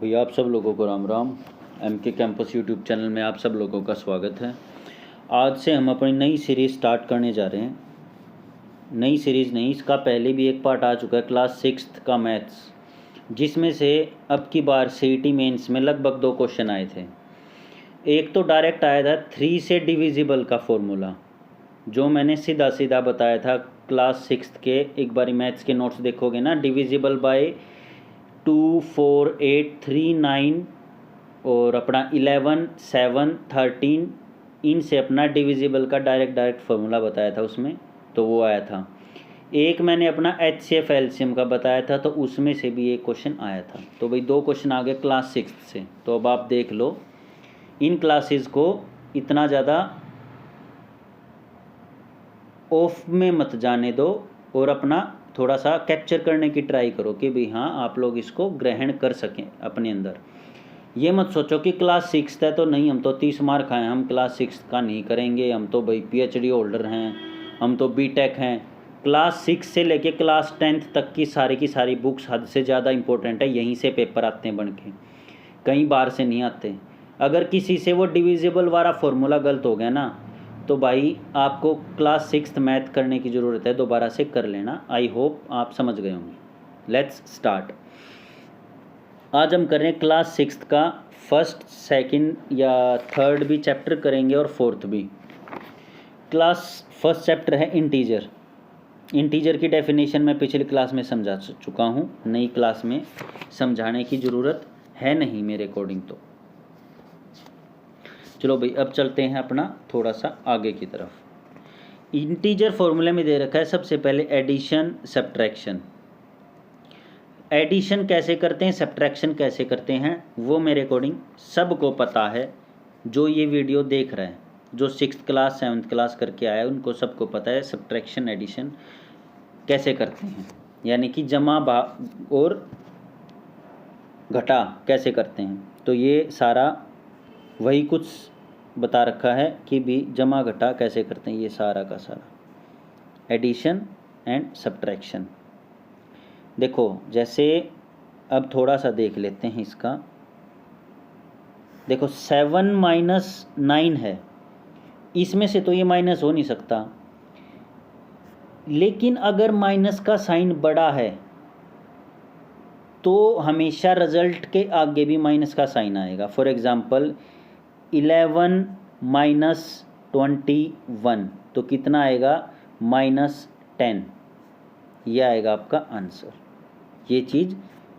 भैया आप सब लोगों को राम राम। एम के कैंपस यूट्यूब चैनल में आप सब लोगों का स्वागत है। आज से हम अपनी नई सीरीज़ स्टार्ट करने जा रहे हैं। नई सीरीज़ नहीं, इसका पहले भी एक पार्ट आ चुका है क्लास 6th का मैथ्स, जिसमें से अब की बार सीईटी मेंस में लगभग 2 क्वेश्चन आए थे। एक तो डायरेक्ट आया था 3 से डिविजिबल का फॉर्मूला, जो मैंने सीधा सीधा बताया था क्लास 6th के। एक बार मैथ्स के नोट्स देखोगे ना, डिविजिबल बाय 2, 4, 8, 3, 9 और अपना 11, 7, 13, इनसे अपना डिविजिबल का डायरेक्ट फार्मूला बताया था उसमें, तो वो आया था। एक मैंने अपना HCF एलसीएम का बताया था, तो उसमें से भी एक क्वेश्चन आया था। तो भाई 2 क्वेश्चन आ गए क्लास 6th से। तो अब आप देख लो, इन क्लासेस को इतना ज़्यादा ऑफ में मत जाने दो और अपना थोड़ा सा कैप्चर करने की ट्राई करो कि भाई हाँ आप लोग इसको ग्रहण कर सकें अपने अंदर। ये मत सोचो कि क्लास 6th है तो नहीं, हम तो 30 मार्क आए, हम क्लास 6th का नहीं करेंगे, हम तो भाई PhD होल्डर हैं, हम तो BTech हैं। क्लास 6 से लेके क्लास 10th तक की सारी बुक्स हद से ज़्यादा इंपॉर्टेंट है। यहीं से पेपर आते हैं बन के, कहीं बाहर से नहीं आते। अगर किसी से वो डिविजिबल वाला फॉर्मूला गलत हो गया ना, तो भाई आपको क्लास 6th मैथ करने की ज़रूरत है, दोबारा से कर लेना। आई होप आप समझ गए होंगे। Let's start. आज हम कर रहे हैं क्लास 6th का फर्स्ट, सेकंड या थर्ड भी चैप्टर करेंगे और फोर्थ भी। क्लास फर्स्ट चैप्टर है इंटीजर। इंटीजर की डेफिनेशन मैं पिछली क्लास में समझा चुका हूँ, नई क्लास में समझाने की ज़रूरत है नहीं मेरे अकॉर्डिंग। तो चलो भाई अब चलते हैं अपना थोड़ा सा आगे की तरफ। इंटीजर फॉर्मूले में दे रखा है सबसे पहले एडिशन सब्ट्रैक्शन। एडिशन कैसे करते हैं, सब्ट्रैक्शन कैसे करते हैं, वो मेरे अकॉर्डिंग सबको पता है। जो ये वीडियो देख रहा है, जो 6th क्लास 7th क्लास करके आया है, उनको सबको पता है सब्ट्रैक्शन एडिशन कैसे करते हैं, यानी कि जमा और घटा कैसे करते हैं। तो ये सारा वही कुछ बता रखा है कि भी जमा घटा कैसे करते हैं, ये सारा का सारा एडिशन एंड सब्ट्रैक्शन। देखो जैसे अब थोड़ा सा देख लेते हैं इसका। देखो 7 - 9 है, इसमें से तो ये माइनस हो नहीं सकता, लेकिन अगर माइनस का साइन बड़ा है तो हमेशा रिजल्ट के आगे भी माइनस का साइन आएगा। फॉर एग्जांपल 11 - 21, तो कितना आएगा, -10। ये आएगा आपका आंसर। ये चीज़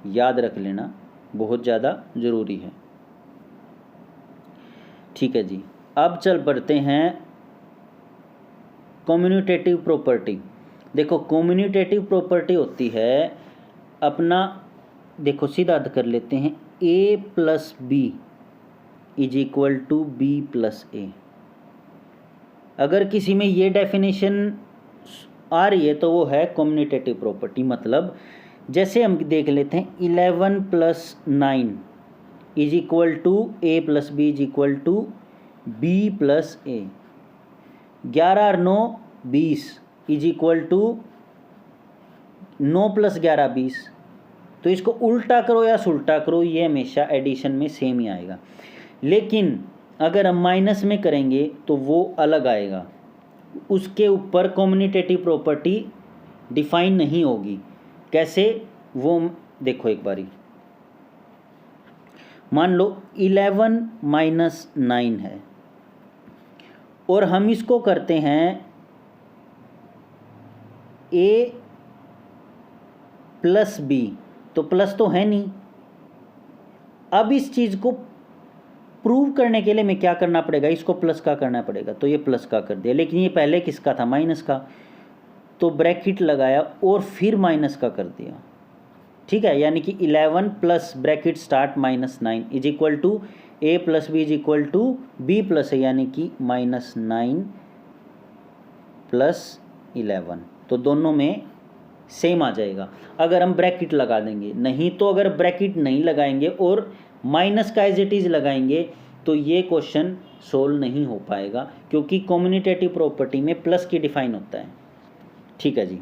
याद रख लेना, बहुत ज़्यादा ज़रूरी है। ठीक है जी, अब चल पड़ते हैं कम्यूटेटिव प्रॉपर्टी। देखो कम्यूटेटिव प्रॉपर्टी होती है अपना, देखो सीधा कर लेते हैं, A + B = B + A। अगर किसी में ये डेफिनेशन आ रही है तो वो है कम्यूटेटिव प्रॉपर्टी। मतलब जैसे हम देख लेते हैं 11 + 9 = A + B = B + A। 11 और 9 20 = 9 + 11 20। तो इसको उल्टा करो या सुल्टा करो, ये हमेशा एडिशन में सेम ही आएगा। लेकिन अगर हम माइनस में करेंगे तो वो अलग आएगा, उसके ऊपर कम्यूटेटिव प्रॉपर्टी डिफाइन नहीं होगी। कैसे, वो देखो एक बारी। मान लो 11 - 9 है और हम इसको करते हैं A + B, तो प्लस तो है नहीं। अब इस चीज़ को प्रूव करने के लिए मैं क्या करना पड़ेगा, इसको प्लस का करना पड़ेगा। तो ये प्लस का कर दिया, लेकिन ये पहले किसका था, माइनस का। तो ब्रैकेट लगाया और फिर माइनस का कर दिया। ठीक है, यानी कि 11 plus bracket start -9 = A + B = B + A, यानी कि -9 + 11। तो दोनों में सेम आ जाएगा अगर हम ब्रैकेट लगा देंगे। नहीं तो अगर ब्रैकेट नहीं लगाएंगे और माइनस का एज इट इज़ लगाएंगे तो ये क्वेश्चन सोल्व नहीं हो पाएगा, क्योंकि कम्यूटेटिव प्रॉपर्टी में प्लस की डिफाइन होता है। ठीक है जी,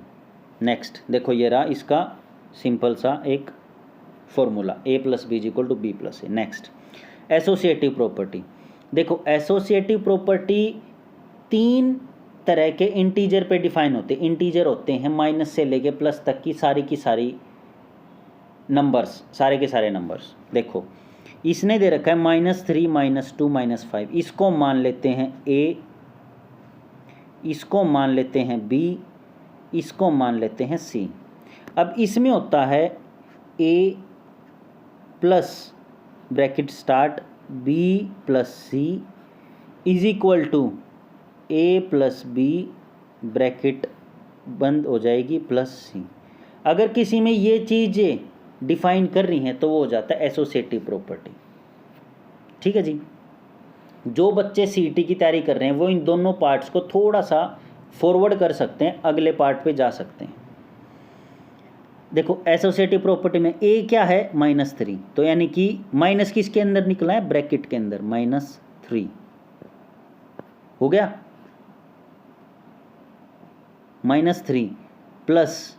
नेक्स्ट देखो ये रहा इसका सिंपल सा एक formula a plus B is equal to B plus a. Next associative property. देखो एसोसिएटिव प्रॉपर्टी 3 तरह के इंटीजर पे डिफाइन होते हैं। इंटीजर होते हैं माइनस से लेके प्लस तक की सारी नंबर्स, सारे के सारे नंबर्स। देखो इसने दे रखा है -3 -2 -5, इसको मान लेते हैं ए, इसको मान लेते हैं बी, इसको मान लेते हैं सी। अब इसमें होता है A plus bracket start B plus C is equal to A plus B bracket बंद हो जाएगी प्लस सी। अगर किसी में ये चीज़ें डिफाइन कर रही हैं तो वो हो जाता है एसोसिएटिव प्रॉपर्टी। ठीक है जी। जो बच्चे सीईटी की तैयारी कर रहे हैं वो इन दोनों पार्ट्स को थोड़ा सा फॉरवर्ड कर सकते हैं, अगले पार्ट पे जा सकते हैं। देखो एसोसिएटिव प्रॉपर्टी में ए क्या है -3, तो यानी कि माइनस किसके अंदर निकला है, ब्रैकेट के अंदर -3 हो गया। -3 प्लस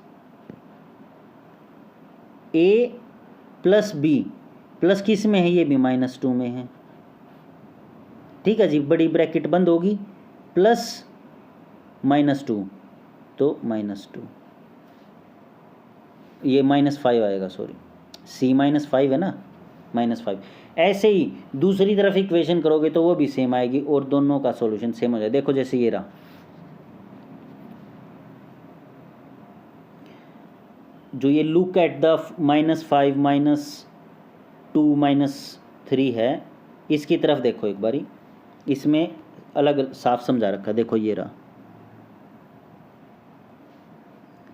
ए प्लस बी, प्लस किस में है, ये भी -2 में है। ठीक है जी, बड़ी ब्रैकेट बंद होगी प्लस -2 तो -2, ये -5 आएगा, सॉरी सी -5 है ना, -5। ऐसे ही दूसरी तरफ इक्वेशन करोगे तो वो भी सेम आएगी और दोनों का सॉल्यूशन सेम हो जाए। देखो जैसे ये रहा, जो ये लुक एट द -5 -2 -3 है, इसकी तरफ देखो एक बारी, इसमें अलग साफ समझा रखा है। देखो ये रहा,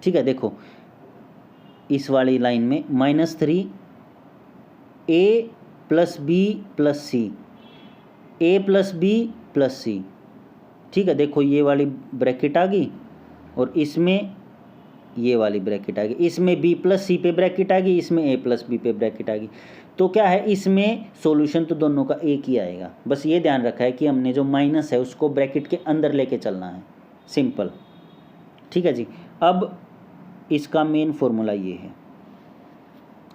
ठीक है। देखो इस वाली लाइन में -3 ए प्लस बी प्लस सी, ए प्लस बी प्लस सी। ठीक है, देखो ये वाली ब्रैकेट आ गई और इसमें ये वाली ब्रैकेट आ गई, इसमें बी प्लस सी पे ब्रैकेट आ गई, इसमें ए प्लस बी पे ब्रैकेट आ गई। तो क्या है, इसमें सॉल्यूशन तो दोनों का एक ही आएगा। बस ये ध्यान रखा है कि हमने जो माइनस है उसको ब्रैकेट के अंदर लेके चलना है, सिंपल। ठीक है जी। अब इसका मेन फॉर्मूला ये है।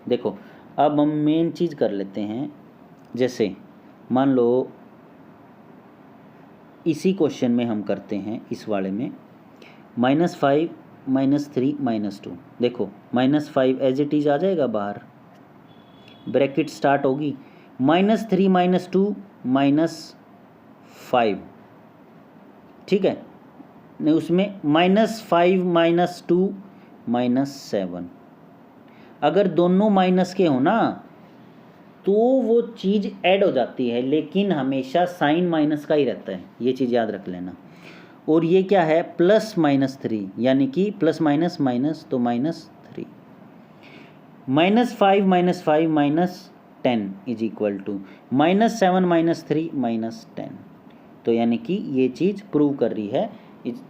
देखो अब हम मेन चीज़ कर लेते हैं। जैसे मान लो इसी क्वेश्चन में हम करते हैं, इस वाले में -5 -3 -2। देखो -5 एज इट इज आ जाएगा बाहर, ब्रैकेट स्टार्ट होगी -3 -2 -5। ठीक है, नहीं उसमें -5 -2 -7। अगर दोनों माइनस के हो ना तो वो चीज़ ऐड हो जाती है, लेकिन हमेशा साइन माइनस का ही रहता है, ये चीज़ याद रख लेना। और ये क्या है, प्लस -3, यानी कि प्लस माइनस माइनस तो -3। -5 -5 -10 इज इक्वल टू -7 -3 -10। तो यानी कि ये चीज़ प्रूव कर रही है,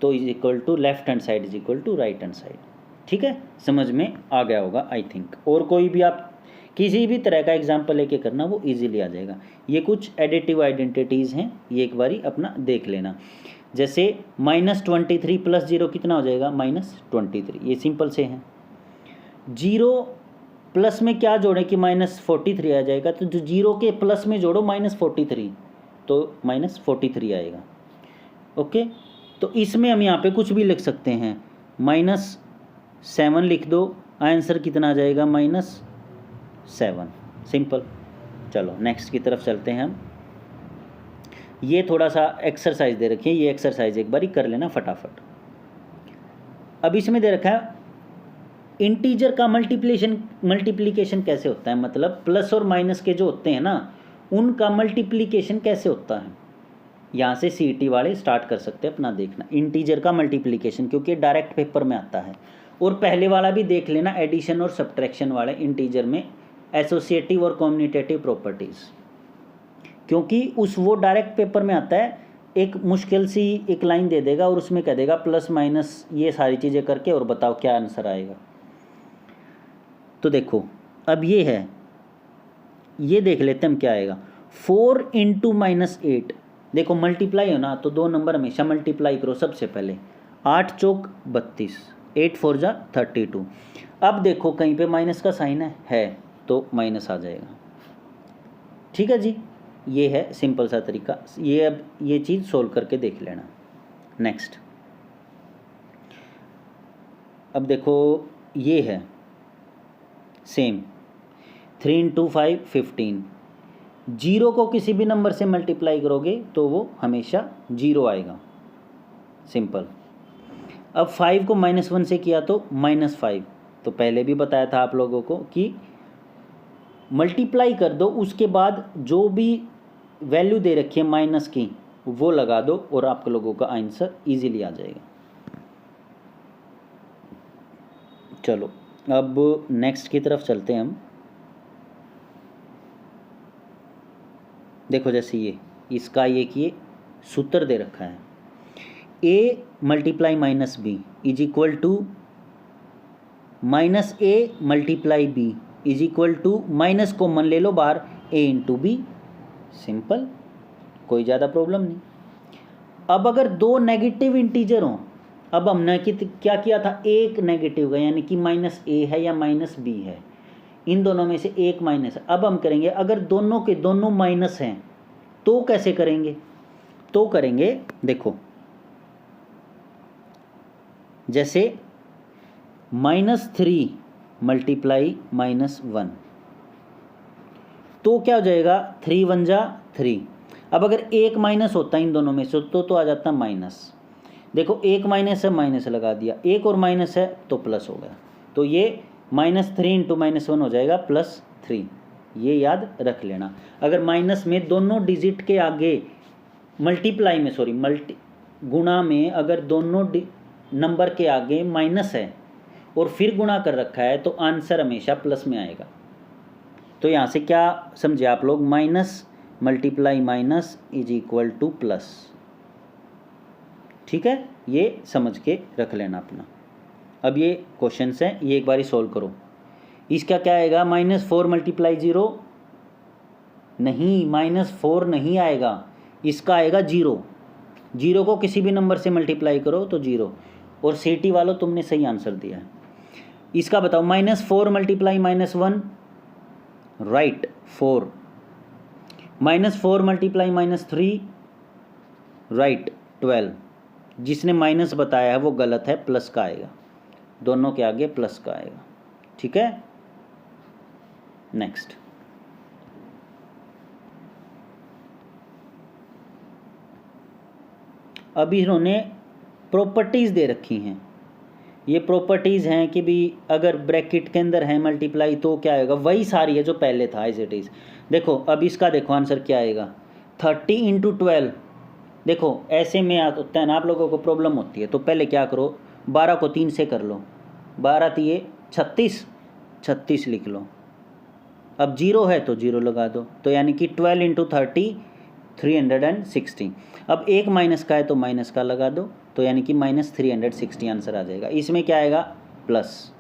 तो is equal to left hand side is equal to right hand side. ठीक है, समझ में आ गया होगा आई थिंक। और कोई भी आप किसी भी तरह का एग्जाम्पल लेके करना वो इजीली आ जाएगा। ये कुछ एडिटिव आइडेंटिटीज़ हैं, ये एक बारी अपना देख लेना। जैसे -23 + 0 कितना हो जाएगा, -23। ये सिंपल से हैं। 0 प्लस में क्या जोड़ें कि -43 आ जाएगा, तो जो 0 के प्लस में जोड़ो -43 तो -43 आएगा। ओके, तो इसमें हम यहाँ पे कुछ भी लिख सकते हैं, -7 लिख दो, आंसर कितना आ जाएगा, -7। सिंपल। चलो नेक्स्ट की तरफ चलते हैं हम। ये थोड़ा सा एक्सरसाइज दे रखी है, ये एक्सरसाइज एक बारी कर लेना फटाफट। अब इसमें दे रखा है इंटीजर का मल्टीप्लिकेशन कैसे होता है, मतलब प्लस और माइनस के जो होते हैं ना उनका मल्टीप्लिकेशन कैसे होता है। यहाँ से सीईटी वाले स्टार्ट कर सकते हैं अपना देखना इंटीजर का मल्टीप्लिकेशन, क्योंकि डायरेक्ट पेपर में आता है। और पहले वाला भी देख लेना, एडिशन और सब्ट्रैक्शन वाले इंटीजर में एसोसिएटिव और कम्युनिटेटिव प्रॉपर्टीज़, क्योंकि वो डायरेक्ट पेपर में आता है। एक मुश्किल सी एक लाइन दे देगा और उसमें कह देगा प्लस माइनस ये सारी चीज़ें करके और बताओ क्या आंसर आएगा। तो देखो अब ये है, ये देख लेते हैं हम क्या आएगा। 4 × -8, देखो मल्टीप्लाई हो ना तो 2 नंबर हमेशा मल्टीप्लाई करो सबसे पहले। 8 चौक 32, 8 4 जा 32। अब देखो कहीं पे माइनस का साइन है, तो माइनस आ जाएगा। ठीक है जी, ये है सिंपल सा तरीका। ये अब ये चीज़ सोल्व करके देख लेना। नेक्स्ट, अब देखो ये है सेम 3 इंटू 5 15। जीरो को किसी भी नंबर से मल्टीप्लाई करोगे तो वो हमेशा जीरो आएगा, सिंपल। अब 5 को -1 से किया तो -5। तो पहले भी बताया था आप लोगों को कि मल्टीप्लाई कर दो, उसके बाद जो भी वैल्यू दे रखी है माइनस की वो लगा दो और आप लोगों का आंसर इजीली आ जाएगा। चलो अब नेक्स्ट की तरफ चलते हैं हम। देखो जैसे ये इसका ये सूत्र दे रखा है, a multiply minus b is equal to minus a multiply B is equal to, minus common ले लो बाहर, a इंटू बी। सिंपल, कोई ज़्यादा प्रॉब्लम नहीं। अब अगर दो नेगेटिव इंटीजर हों, अब हमने क्या किया था, एक नेगेटिव का यानी कि माइनस ए है या माइनस बी है, इन दोनों में से एक माइनस है। अब हम करेंगे अगर दोनों के दोनों माइनस हैं तो कैसे करेंगे, तो करेंगे देखो जैसे -3 मल्टीप्लाई -1, तो क्या हो जाएगा, 3 1 जा 3। अब अगर एक माइनस होता है इन दोनों में से तो आ जाता माइनस। देखो एक माइनस है, माइनस लगा दिया, एक और माइनस है तो प्लस हो गया। तो ये -3 इंटू -1 हो जाएगा +3। ये याद रख लेना। अगर माइनस में दोनों डिजिट के आगे मल्टीप्लाई में गुणा में अगर दोनों नंबर के आगे माइनस है और फिर गुणा कर रखा है तो आंसर हमेशा प्लस में आएगा। तो यहाँ से क्या समझे आप लोग, minus multiply minus is equal two plus. ठीक है, ये समझ के रख लेना अपना। अब ये क्वेश्चंस हैं, ये एक बारी सॉल्व करो। इसका क्या आएगा, -4 मल्टीप्लाई 0, नहीं -4 नहीं आएगा, इसका आएगा 0। 0 को किसी भी नंबर से मल्टीप्लाई करो तो 0। और सीटी वालों तुमने सही आंसर दिया है। इसका बताओ, -4 मल्टीप्लाई -1, राइट 4। -4 multiply -3, right 12। जिसने माइनस बताया है वो गलत है, प्लस का आएगा, दोनों के आगे प्लस का आएगा। ठीक है, नेक्स्ट। अभी इन्होंने प्रॉपर्टीज़ दे रखी हैं। ये प्रॉपर्टीज़ हैं कि भी अगर ब्रैकेट के अंदर है मल्टीप्लाई तो क्या आएगा, वही सारी है जो पहले था एज इट इज़। देखो अब इसका देखो आंसर क्या आएगा, 30 इंटू 12। देखो ऐसे में होता है ना, आप लोगों को प्रॉब्लम होती है तो पहले क्या करो, 12 को 3 से कर लो, 12 3 36, 36 लिख लो। अब 0 है तो 0 लगा दो, तो यानी कि 12 इंटू 30 360। अब एक माइनस का है तो माइनस का लगा दो, तो यानी कि -360 आंसर आ जाएगा। इसमें क्या आएगा, प्लस,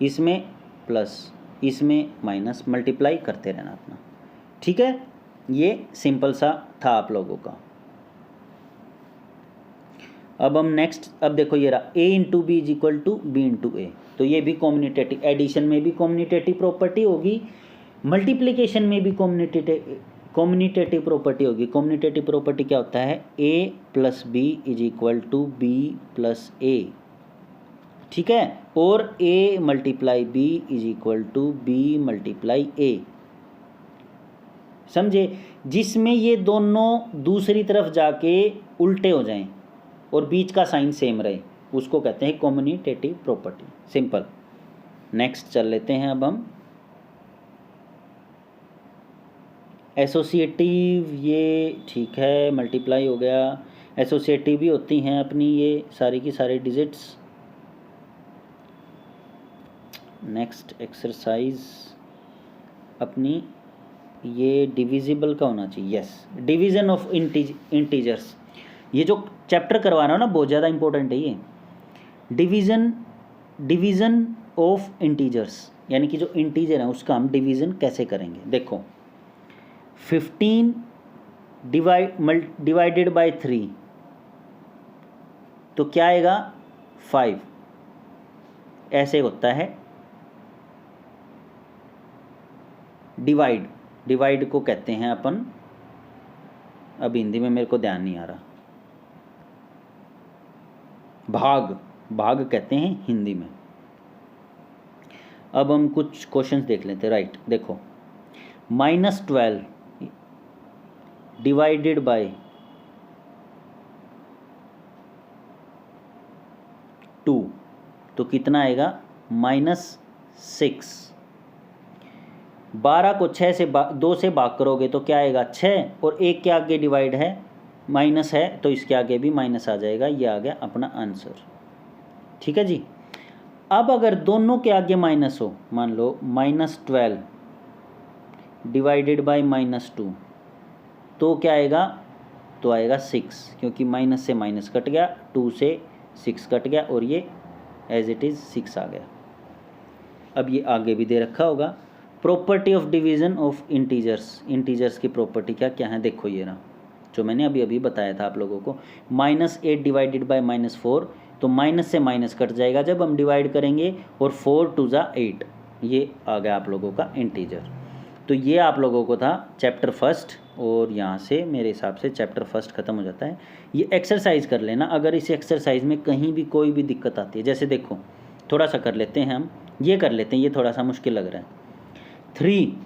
इसमें प्लस, इसमें माइनस, मल्टीप्लाई करते रहना अपना। ठीक है, ये सिंपल सा था आप लोगों का। अब हम नेक्स्ट, अब देखो ये रहा a into B is equal to B into A. तो ये भी कॉम्यूनिटेटिव, एडिशन में भी कॉम्यूनिटेटिव प्रॉपर्टी होगी, मल्टीप्लिकेशन में भी कॉम्यूनिटेटिव प्रॉपर्टी होगी। कॉम्यूनिटेटिव प्रॉपर्टी क्या होता है, a plus B is equal to B plus A. ठीक है, और a multiply B is equal to B multiply A. समझे, जिसमें ये दोनों दूसरी तरफ जाके उल्टे हो जाएं और बीच का साइन सेम रहे, उसको कहते हैं कॉम्यूनिटेटिव प्रॉपर्टी। सिंपल। नेक्स्ट चल लेते हैं अब हम एसोसिएटिव। ये ठीक है, मल्टीप्लाई हो गया। एसोसिएटिव भी होती हैं अपनी ये सारी की सारी डिजिट्स। नेक्स्ट एक्सरसाइज अपनी ये डिविजिबल का होना चाहिए, यस, डिवीज़न ऑफ इंटीजर्स। ये जो चैप्टर करवा रहा हूँ ना बहुत ज़्यादा इंपॉर्टेंट है ये। डिवीज़न ऑफ इंटीजर्स, यानी कि जो इंटीजर है उसका हम डिवीज़न कैसे करेंगे। देखो 15 डिवाइडेड बाय 3 तो क्या आएगा, 5। ऐसे होता है डिवाइड, डिवाइड को कहते हैं अपन, अब हिंदी में मेरे को ध्यान नहीं आ रहा, भाग, भाग कहते हैं हिंदी में। अब हम कुछ क्वेश्चंस देख लेते हैं। राइट, देखो -12 डिवाइडेड बाय 2 तो कितना आएगा? -6। 12 को 6 से 2 से भाग करोगे तो क्या आएगा? 6, और 1 के आगे डिवाइड है, माइनस है, तो इसके आगे भी माइनस आ जाएगा। ये आ गया अपना आंसर। ठीक है जी। अब अगर दोनों के आगे माइनस हो, मान लो -12 डिवाइडेड बाय -2 तो क्या आएगा? तो आएगा 6, क्योंकि माइनस से माइनस कट गया, 2 से 6 कट गया, और ये एज इट इज़ 6 आ गया। अब ये आगे भी दे रखा होगा, property of division of integers. Integers की प्रॉपर्टी क्या क्या है? देखो ये ना, जो मैंने अभी अभी बताया था आप लोगों को, -8 डिवाइडेड बाय -4 तो माइनस से माइनस कट जाएगा जब हम डिवाइड करेंगे, और 4 2 ज़ा 8, ये आ गया आप लोगों का इंटीजर। तो ये आप लोगों को था चैप्टर फर्स्ट, और यहाँ से मेरे हिसाब से चैप्टर फर्स्ट ख़त्म हो जाता है। ये एक्सरसाइज कर लेना, अगर इस एक्सरसाइज में कहीं भी कोई भी दिक्कत आती है, जैसे देखो थोड़ा सा कर लेते हैं हम, ये कर लेते हैं, ये थोड़ा सा मुश्किल लग रहा है। 3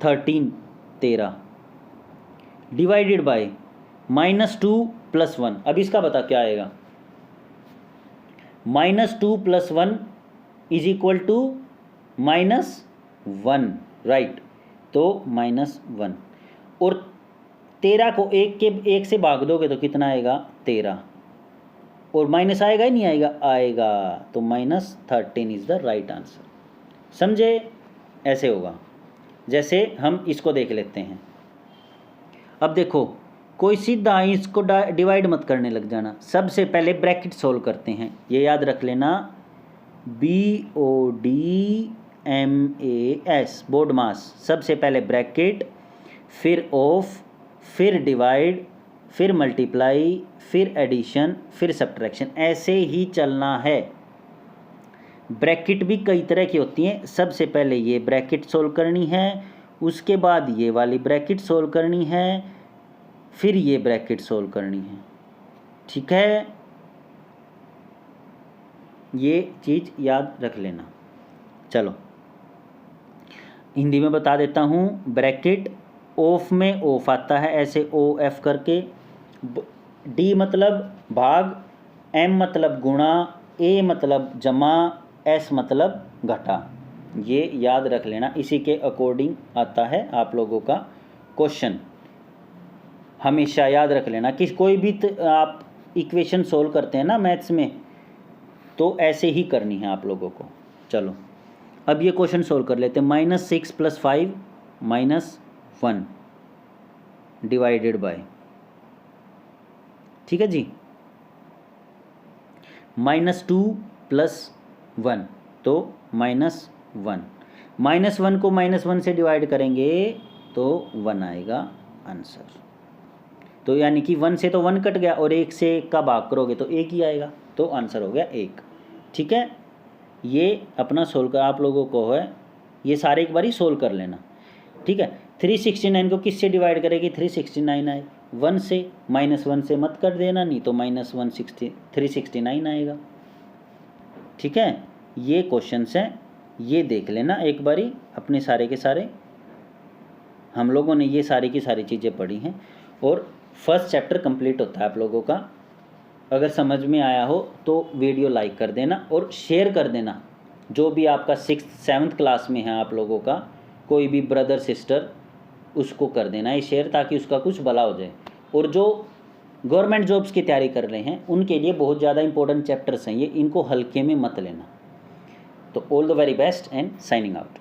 13 13 डिवाइडेड बाय -2 + 1, अब इसका बता क्या आएगा? -2 + 1 = -1, राइट, तो -1, और 13 को 1 से भाग दोगे तो कितना आएगा? 13, और माइनस आएगा ही नहीं आएगा? आएगा, तो -13 इज़ द राइट आंसर। समझे? ऐसे होगा। जैसे हम इसको देख लेते हैं। अब देखो, कोई सीधा इसको डिवाइड मत करने लग जाना, सबसे पहले ब्रैकेट सोल्व करते हैं। ये याद रख लेना, BODMAS, बोर्ड मास। सबसे पहले ब्रैकेट, फिर ऑफ, फिर डिवाइड, फिर मल्टीप्लाई, फिर एडिशन, फिर सब्ट्रैक्शन, ऐसे ही चलना है। ब्रैकेट भी कई तरह की होती हैं। सबसे पहले ये ब्रैकेट सोल्व करनी है, उसके बाद ये वाली ब्रैकेट सोल्व करनी है, फिर ये ब्रैकेट सोल्व करनी है। ठीक है, ये चीज़ याद रख लेना। चलो हिंदी में बता देता हूँ। ब्रैकेट, ऑफ में ऑफ आता है ऐसे OF करके, D मतलब भाग, M मतलब गुणा, A मतलब जमा, S मतलब घटा। ये याद रख लेना, इसी के अकॉर्डिंग आता है आप लोगों का क्वेश्चन। हमेशा याद रख लेना कि कोई भी आप इक्वेशन सोल्व करते हैं ना मैथ्स में, तो ऐसे ही करनी है आप लोगों को। चलो अब ये क्वेश्चन सोल्व कर लेते हैं। -6 + 5 -1 डिवाइडेड बाय, ठीक है जी, -2 + 1 तो -1, -1 को -1 से डिवाइड करेंगे तो 1 आएगा आंसर। तो यानी कि 1 से तो 1 कट गया, और 1 से का भाग करोगे तो 1 ही आएगा, तो आंसर हो गया 1। ठीक है, ये अपना सोल्व कर आप लोगों को है, ये सारे एक बार ही सोल्व कर लेना। ठीक है, 369 को किससे डिवाइड करेगी? 369 आए, 1 से, -1 से मत कर देना, नहीं तो -369 आएगा। ठीक है, ये क्वेश्चंस हैं, ये देख लेना एक बारी अपने सारे के सारे। हम लोगों ने ये सारी की सारी चीज़ें पढ़ी हैं, और फर्स्ट चैप्टर कंप्लीट होता है आप लोगों का। अगर समझ में आया हो तो वीडियो लाइक कर देना और शेयर कर देना। जो भी आपका 6th 7th क्लास में है आप लोगों का कोई भी ब्रदर सिस्टर, उसको कर देना ये शेयर, ताकि उसका कुछ भला हो जाए। और जो गवर्नमेंट जॉब्स की तैयारी कर रहे हैं उनके लिए बहुत ज़्यादा इंपॉर्टेंट चैप्टर्स हैं ये, इनको हल्के में मत लेना। तो all the very best and signing out.